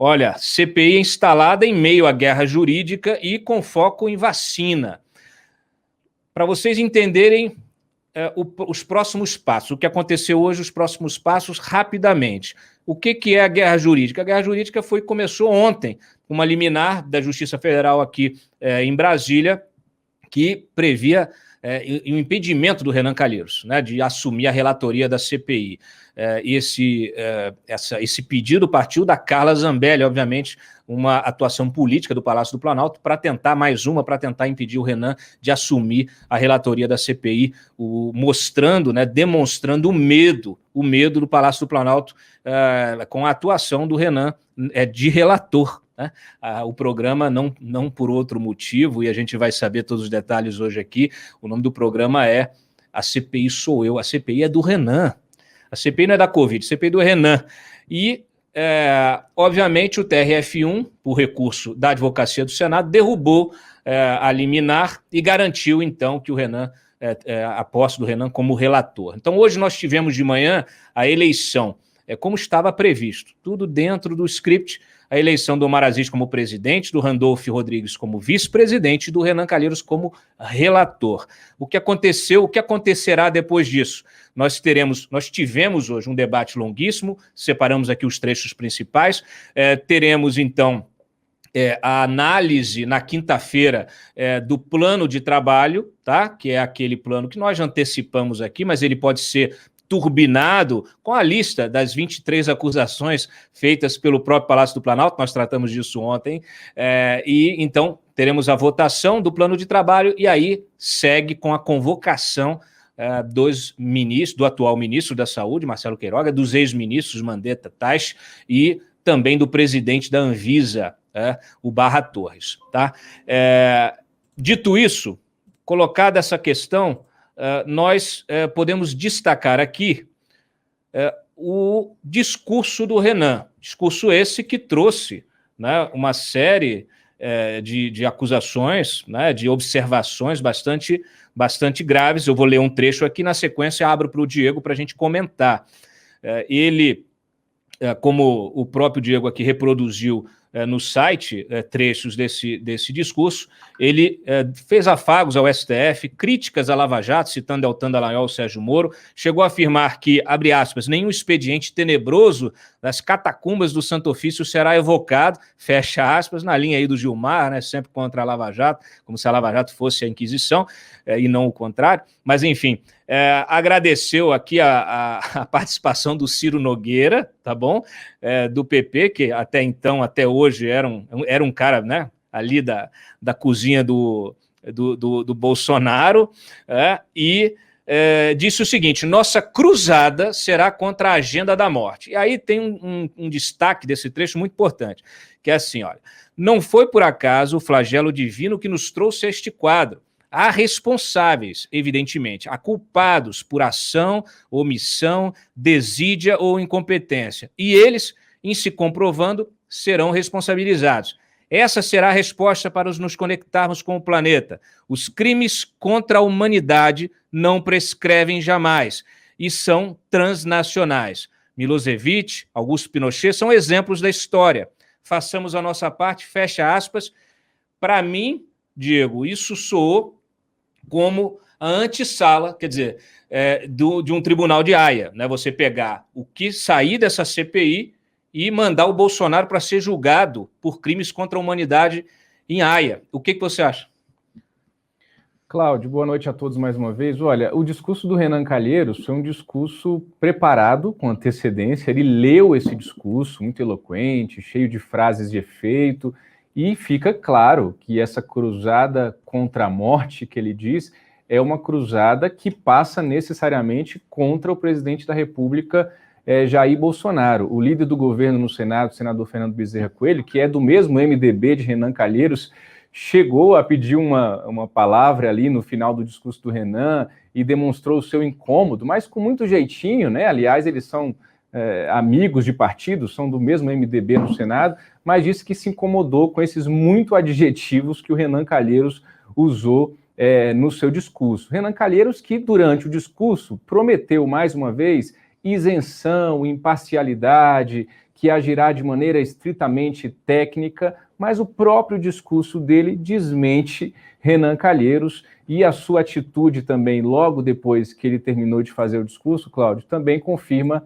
Olha, CPI instalada em meio à guerra jurídica e com foco em vacina. Para vocês entenderem os próximos passos, o que aconteceu hoje, os próximos passos, rapidamente. O que é a guerra jurídica? A guerra jurídica começou ontem, uma liminar da Justiça Federal aqui em Brasília, que previa o impedimento do Renan Calheiros, né, de assumir a relatoria da CPI. Esse pedido partiu da Carla Zambelli, obviamente, uma atuação política do Palácio do Planalto para tentar impedir o Renan de assumir a relatoria da CPI, mostrando, né, demonstrando o medo do Palácio do Planalto com a atuação do Renan de relator. Né? O programa, não por outro motivo, e a gente vai saber todos os detalhes hoje aqui, o nome do programa é A CPI Sou Eu, a CPI é do Renan. A CPI não é da Covid, a CPI é do Renan. E, obviamente, o TRF1, por recurso da Advocacia do Senado, derrubou a liminar e garantiu, então, que o Renan, a posse do Renan como relator. Então, hoje nós tivemos de manhã a eleição, como estava previsto, tudo dentro do script, a eleição do Omar Aziz como presidente, do Randolph Rodrigues como vice-presidente e do Renan Calheiros como relator. O que aconteceu, o que acontecerá depois disso? Nós tivemos hoje um debate longuíssimo, separamos aqui os trechos principais, teremos então a análise na quinta-feira do plano de trabalho, tá? Que é aquele plano que nós já antecipamos aqui, mas ele pode ser turbinado com a lista das 23 acusações feitas pelo próprio Palácio do Planalto, nós tratamos disso ontem, e então teremos a votação do plano de trabalho e aí segue com a convocação dos ministros, do atual ministro da Saúde, Marcelo Queiroga, dos ex-ministros Mandetta, Tais e também do presidente da Anvisa, o Barra Torres. Tá? Dito isso, colocada essa questão, nós podemos destacar aqui o discurso do Renan, discurso esse que trouxe, né, uma série de acusações, né, de observações bastante graves. Eu vou ler um trecho aqui, na sequência abro para o Diego para a gente comentar. Ele, como o próprio Diego aqui reproduziu no site trechos desse discurso, ele fez afagos ao STF, críticas à Lava Jato, citando Deltan Dallagnol e Sérgio Moro, chegou a afirmar que, abre aspas, nenhum expediente tenebroso das catacumbas do Santo Ofício será evocado, fecha aspas, na linha aí do Gilmar, né, sempre contra a Lava Jato, como se a Lava Jato fosse a Inquisição, e não o contrário, mas enfim, agradeceu aqui a participação do Ciro Nogueira, tá bom? Do PP, que até então, até hoje, era um cara, né, ali da cozinha do Bolsonaro, e disse o seguinte: nossa cruzada será contra a agenda da morte. E aí tem um destaque desse trecho muito importante, que é assim, olha, não foi por acaso o flagelo divino que nos trouxe a este quadro. Há responsáveis, evidentemente, há culpados por ação, omissão, desídia ou incompetência. E eles, em se comprovando, serão responsabilizados. Essa será a resposta para nos conectarmos com o planeta. Os crimes contra a humanidade não prescrevem jamais e são transnacionais. Milosevic, Augusto Pinochet são exemplos da história. Façamos a nossa parte, fecha aspas. Para mim, Diego, isso soou como a antessala, quer dizer, de um tribunal de Haia, né? Você pegar o que sair dessa CPI e mandar o Bolsonaro para ser julgado por crimes contra a humanidade em Haia. O que você acha? Cláudio, boa noite a todos mais uma vez. Olha, o discurso do Renan Calheiros foi um discurso preparado com antecedência, ele leu esse discurso, muito eloquente, cheio de frases de efeito, e fica claro que essa cruzada contra a morte, que ele diz, é uma cruzada que passa necessariamente contra o presidente da República, Jair Bolsonaro. O líder do governo no Senado, o senador Fernando Bezerra Coelho, que é do mesmo MDB de Renan Calheiros, chegou a pedir uma palavra ali no final do discurso do Renan e demonstrou o seu incômodo, mas com muito jeitinho, né? Aliás, eles são amigos de partido, são do mesmo MDB no Senado, mas disse que se incomodou com esses muito adjetivos que o Renan Calheiros usou no seu discurso. Renan Calheiros que, durante o discurso, prometeu mais uma vez isenção, imparcialidade, que agirá de maneira estritamente técnica, mas o próprio discurso dele desmente Renan Calheiros e a sua atitude também, logo depois que ele terminou de fazer o discurso, Cláudio, também confirma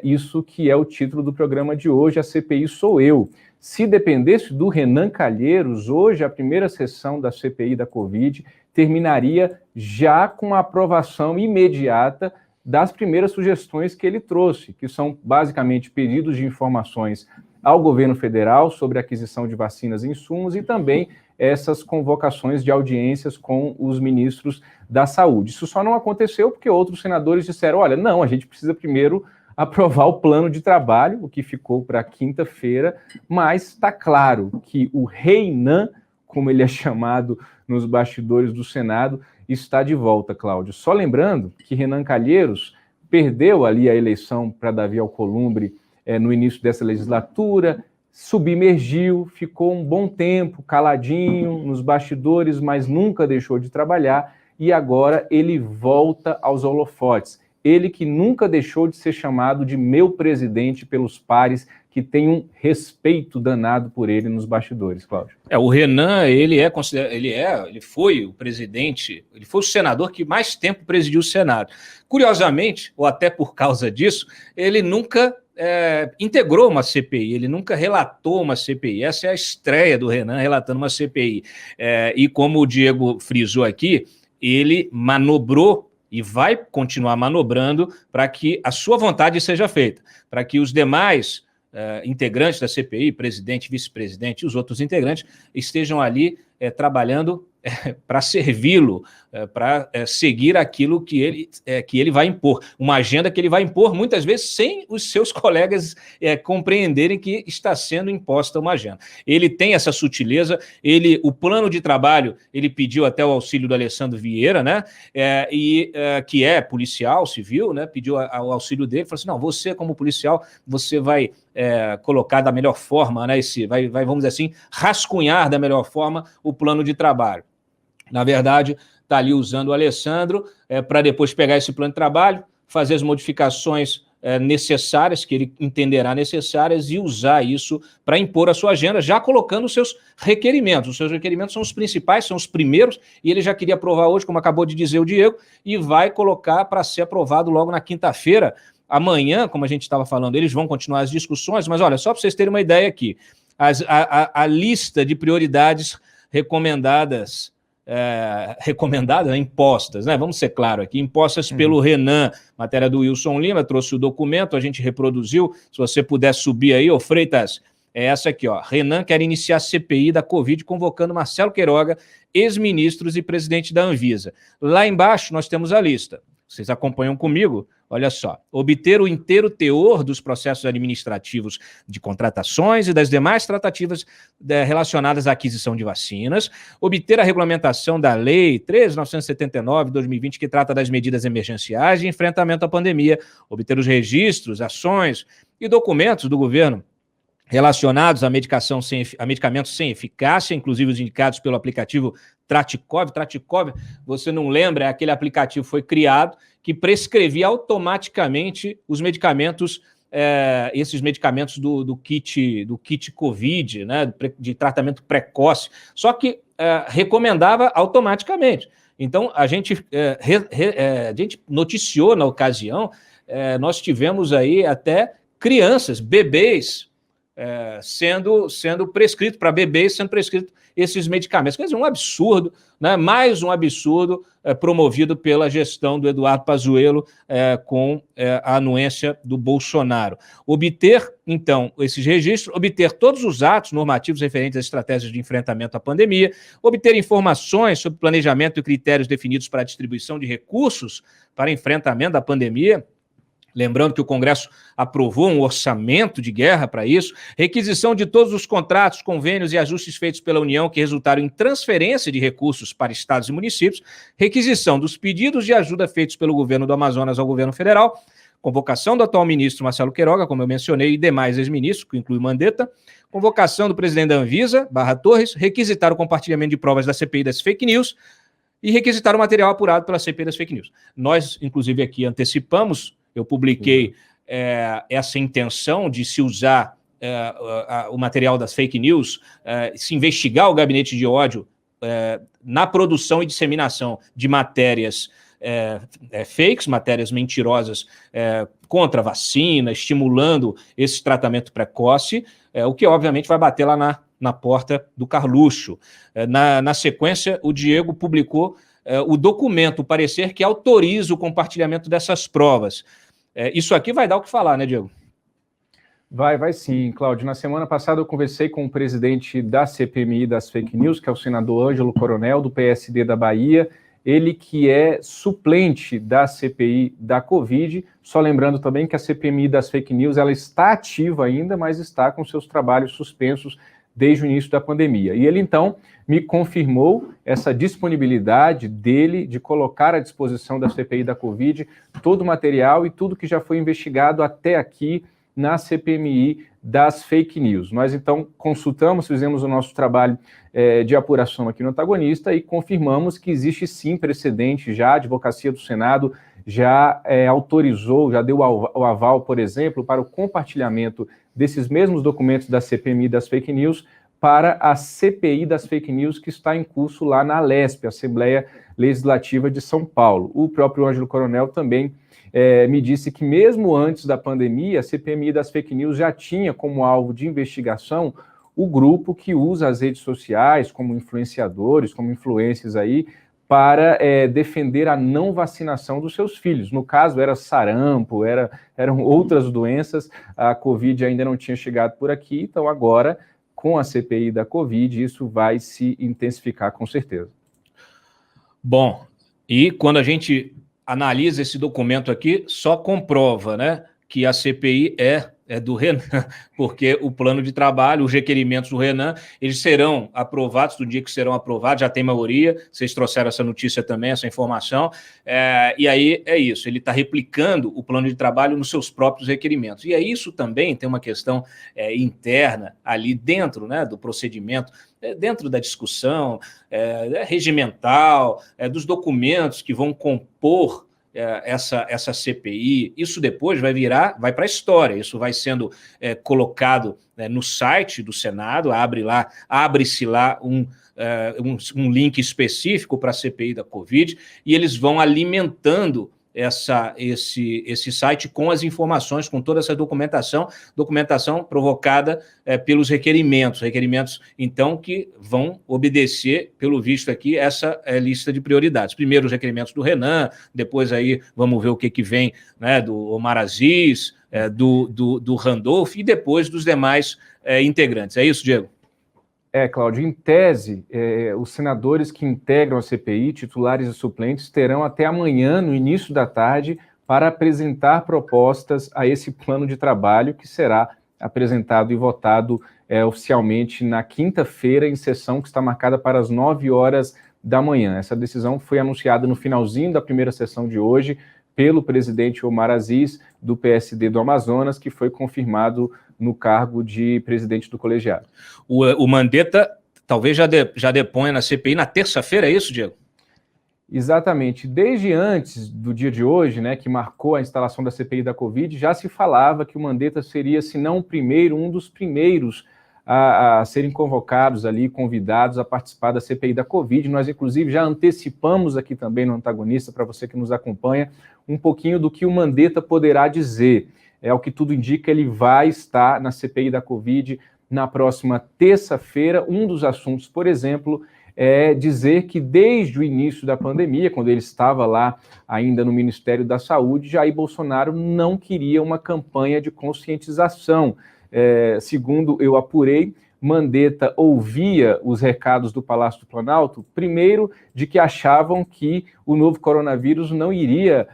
isso que é o título do programa de hoje, a CPI Sou Eu. Se dependesse do Renan Calheiros, hoje a primeira sessão da CPI da Covid terminaria já com a aprovação imediata das primeiras sugestões que ele trouxe, que são basicamente pedidos de informações ao governo federal sobre a aquisição de vacinas e insumos e também essas convocações de audiências com os ministros da saúde. Isso só não aconteceu porque outros senadores disseram, olha, não, a gente precisa primeiro aprovar o plano de trabalho, o que ficou para quinta-feira, mas está claro que o Renan, como ele é chamado nos bastidores do Senado, está de volta, Cláudio. Só lembrando que Renan Calheiros perdeu ali a eleição para Davi Alcolumbre no início dessa legislatura, submergiu, ficou um bom tempo caladinho nos bastidores, mas nunca deixou de trabalhar e agora ele volta aos holofotes. Ele que nunca deixou de ser chamado de meu presidente pelos pares que tem um respeito danado por ele nos bastidores, Cláudio. O Renan, ele foi o presidente, ele foi o senador que mais tempo presidiu o Senado. Curiosamente, ou até por causa disso, ele nunca integrou uma CPI, ele nunca relatou uma CPI. Essa é a estreia do Renan relatando uma CPI. E como o Diego frisou aqui, ele manobrou e vai continuar manobrando para que a sua vontade seja feita, para que os demais integrantes da CPI, presidente, vice-presidente e os outros integrantes estejam ali trabalhando para servi-lo, para seguir aquilo que ele vai impor, uma agenda que ele vai impor muitas vezes sem os seus colegas compreenderem que está sendo imposta uma agenda. Ele tem essa sutileza, o plano de trabalho, ele pediu até o auxílio do Alessandro Vieira, né, que é policial civil, né, pediu o auxílio dele, falou assim, não, você como policial, você vai colocar da melhor forma, né, vamos dizer assim, rascunhar da melhor forma o plano de trabalho. Na verdade, está ali usando o Alessandro para depois pegar esse plano de trabalho, fazer as modificações necessárias, que ele entenderá necessárias, e usar isso para impor a sua agenda, já colocando os seus requerimentos. Os seus requerimentos são os principais, são os primeiros, e ele já queria aprovar hoje, como acabou de dizer o Diego, e vai colocar para ser aprovado logo na quinta-feira. Amanhã, como a gente estava falando, eles vão continuar as discussões, mas olha, só para vocês terem uma ideia aqui, a lista de prioridades recomendadas, impostas, né? Vamos ser claros aqui, impostas pelo Renan, matéria do Wilson Lima, trouxe o documento, a gente reproduziu, se você puder subir aí, Freitas, é essa aqui, ó. Renan quer iniciar a CPI da Covid, convocando Marcelo Queiroga, ex-ministros e presidente da Anvisa. Lá embaixo nós temos a lista, vocês acompanham comigo, olha só, obter o inteiro teor dos processos administrativos de contratações e das demais tratativas relacionadas à aquisição de vacinas, obter a regulamentação da Lei 13.979/2020, que trata das medidas emergenciais de enfrentamento à pandemia, obter os registros, ações e documentos do governo relacionados a medicamentos sem eficácia, inclusive os indicados pelo aplicativo Tratikov. Tratikov, você não lembra, aquele aplicativo foi criado que prescrevia automaticamente os medicamentos, esses medicamentos do kit Covid, né, de tratamento precoce, só que recomendava automaticamente. Então, a gente noticiou na ocasião, nós tivemos aí até crianças, bebês, sendo prescrito, para bebês sendo prescrito esses medicamentos. Quer dizer, um absurdo, né? Mais um absurdo promovido pela gestão do Eduardo Pazuello com a anuência do Bolsonaro. Obter, então, esses registros, obter todos os atos normativos referentes às estratégias de enfrentamento à pandemia, obter informações sobre planejamento e critérios definidos para a distribuição de recursos para enfrentamento da pandemia. Lembrando que o Congresso aprovou um orçamento de guerra para isso, requisição de todos os contratos, convênios e ajustes feitos pela União que resultaram em transferência de recursos para estados e municípios, requisição dos pedidos de ajuda feitos pelo governo do Amazonas ao governo federal, convocação do atual ministro Marcelo Queiroga, como eu mencionei, e demais ex-ministros, que inclui Mandetta, convocação do presidente da Anvisa, Torres, requisitar o compartilhamento de provas da CPI das fake news e requisitar o material apurado pela CPI das fake news. Nós, inclusive, aqui antecipamos. Eu publiquei essa intenção de se usar o material das fake news, se investigar o gabinete de ódio na produção e disseminação de matérias fakes, matérias mentirosas contra a vacina, estimulando esse tratamento precoce, o que obviamente vai bater lá na porta do Carluxo. Na sequência, o Diego publicou o documento, o parecer que autoriza o compartilhamento dessas provas. Isso aqui vai dar o que falar, né, Diego? Vai sim, Cláudio. Na semana passada eu conversei com o presidente da CPMI das fake news, que é o senador Ângelo Coronel, do PSD da Bahia, ele que é suplente da CPI da Covid. Só lembrando também que a CPMI das fake news ela está ativa ainda, mas está com seus trabalhos suspensos desde o início da pandemia. E ele, então, me confirmou essa disponibilidade dele de colocar à disposição da CPI da Covid todo o material e tudo que já foi investigado até aqui na CPMI das fake news. Nós, então, consultamos, fizemos o nosso trabalho de apuração aqui no Antagonista e confirmamos que existe, sim, precedente já, a Advocacia do Senado já autorizou, já deu o aval, por exemplo, para o compartilhamento desses mesmos documentos da CPMI das fake news para a CPI das fake news que está em curso lá na Alesp, Assembleia Legislativa de São Paulo. O próprio Ângelo Coronel também me disse que mesmo antes da pandemia, a CPMI das fake news já tinha como alvo de investigação o grupo que usa as redes sociais como influenciadores, como influencers aí, para defender a não vacinação dos seus filhos. No caso, era sarampo, eram outras doenças, a Covid ainda não tinha chegado por aqui, então agora, com a CPI da Covid, isso vai se intensificar com certeza. Bom, e quando a gente analisa esse documento aqui, só comprova, né, que a CPI é do Renan, porque o plano de trabalho, os requerimentos do Renan, eles serão aprovados, do dia que serão aprovados, já tem maioria, vocês trouxeram essa notícia também, essa informação, e aí é isso, ele está replicando o plano de trabalho nos seus próprios requerimentos. E é isso também, tem uma questão interna ali dentro, né, do procedimento, dentro da discussão regimental, dos documentos que vão compor essa CPI, isso depois vai para a história, isso vai sendo colocado no site do Senado, abre-se lá um link específico para a CPI da Covid, e eles vão alimentando esse site com as informações, com toda essa documentação provocada pelos requerimentos, então, que vão obedecer, pelo visto aqui, essa lista de prioridades. Primeiro os requerimentos do Renan, depois aí vamos ver o que vem, né, do Omar Aziz, do Randolph e depois dos demais integrantes. É isso, Diego? Cláudio, em tese, os senadores que integram a CPI, titulares e suplentes, terão até amanhã, no início da tarde, para apresentar propostas a esse plano de trabalho que será apresentado e votado oficialmente na quinta-feira, em sessão que está marcada para as 9 horas da manhã. Essa decisão foi anunciada no finalzinho da primeira sessão de hoje pelo presidente Omar Aziz, do PSD do Amazonas, que foi confirmado no cargo de presidente do colegiado. O Mandetta talvez já deponha na CPI na terça-feira, é isso, Diego? Exatamente. Desde antes do dia de hoje, né, que marcou a instalação da CPI da Covid, já se falava que o Mandetta seria, se não o primeiro, um dos primeiros a serem convocados ali, convidados a participar da CPI da Covid. Nós, inclusive, já antecipamos aqui também no Antagonista, para você que nos acompanha, um pouquinho do que o Mandetta poderá dizer. O que tudo indica, ele vai estar na CPI da Covid na próxima terça-feira. Um dos assuntos, por exemplo, é dizer que desde o início da pandemia, quando ele estava lá ainda no Ministério da Saúde, Jair Bolsonaro não queria uma campanha de conscientização. Segundo eu apurei, Mandetta ouvia os recados do Palácio do Planalto, primeiro, de que achavam que o novo coronavírus não iria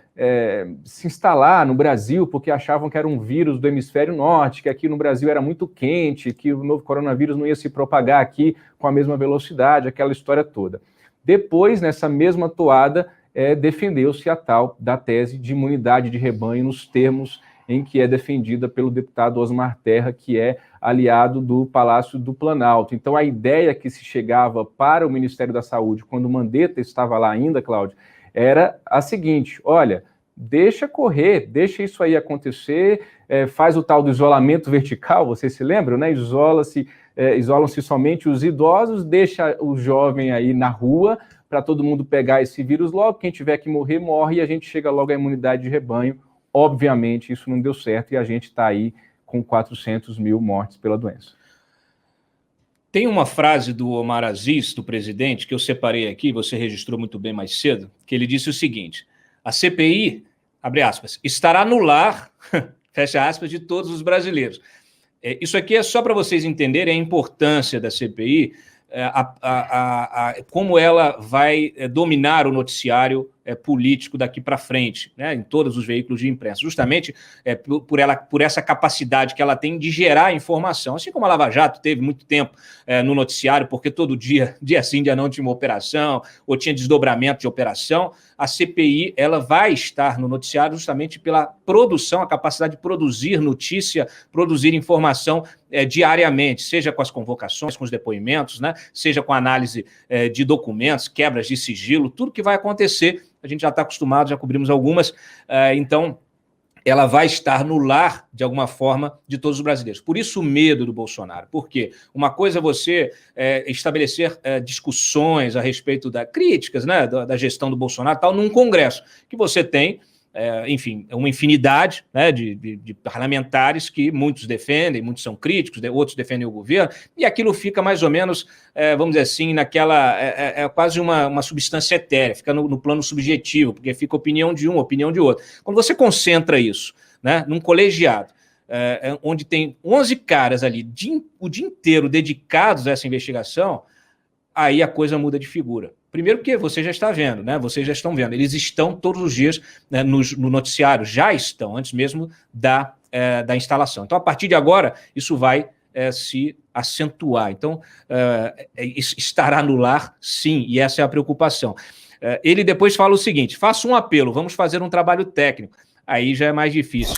se instalar no Brasil, porque achavam que era um vírus do hemisfério norte, que aqui no Brasil era muito quente, que o novo coronavírus não ia se propagar aqui com a mesma velocidade, aquela história toda. Depois, nessa mesma toada, defendeu-se a tal da tese de imunidade de rebanho nos termos em que é defendida pelo deputado Osmar Terra, que é aliado do Palácio do Planalto. Então, a ideia que se chegava para o Ministério da Saúde, quando o Mandetta estava lá ainda, Cláudio, era a seguinte: olha, deixa correr, deixa isso aí acontecer, faz o tal do isolamento vertical, vocês se lembram, né? Isolam-se somente os idosos, deixa o jovem aí na rua para todo mundo pegar esse vírus logo, quem tiver que morrer, morre e a gente chega logo à imunidade de rebanho. Obviamente isso não deu certo e a gente está aí com 400 mil mortes pela doença. Tem uma frase do Omar Aziz, do presidente, que eu separei aqui, você registrou muito bem mais cedo, que ele disse o seguinte: a CPI, abre aspas, estará no lar, fecha aspas, de todos os brasileiros. Isso aqui é só para vocês entenderem a importância da CPI, como ela vai dominar o noticiário político daqui para frente, né, em todos os veículos de imprensa, justamente por essa capacidade que ela tem de gerar informação, assim como a Lava Jato teve muito tempo no noticiário, porque todo dia sim, dia não, tinha uma operação, ou tinha desdobramento de operação. A CPI ela vai estar no noticiário justamente pela produção, a capacidade de produzir notícia, produzir informação diariamente, seja com as convocações, com os depoimentos, né, seja com a análise de documentos, quebras de sigilo, tudo que vai acontecer. A gente já está acostumado, já cobrimos algumas, então ela vai estar no lar, de alguma forma, de todos os brasileiros. Por isso o medo do Bolsonaro. Por quê? Uma coisa é você estabelecer discussões a respeito das críticas, né, da gestão do Bolsonaro, tal, num congresso, que você tem, enfim, uma infinidade, né, de parlamentares que muitos defendem, muitos são críticos, outros defendem o governo, e aquilo fica mais ou menos, vamos dizer assim, naquela, quase uma substância etérea, fica no plano subjetivo, porque fica opinião de um, opinião de outro. Quando você concentra isso, né, num colegiado, onde tem 11 caras ali, o dia inteiro dedicados a essa investigação, aí a coisa muda de figura. Primeiro porque você já está vendo, né? Vocês já estão vendo. Eles estão todos os dias, né, no noticiário, já estão, antes mesmo da instalação. Então, a partir de agora, isso vai se acentuar. Então, estará no lar, sim, e essa é a preocupação. Ele depois fala o seguinte: faça um apelo, vamos fazer um trabalho técnico. Aí já é mais difícil.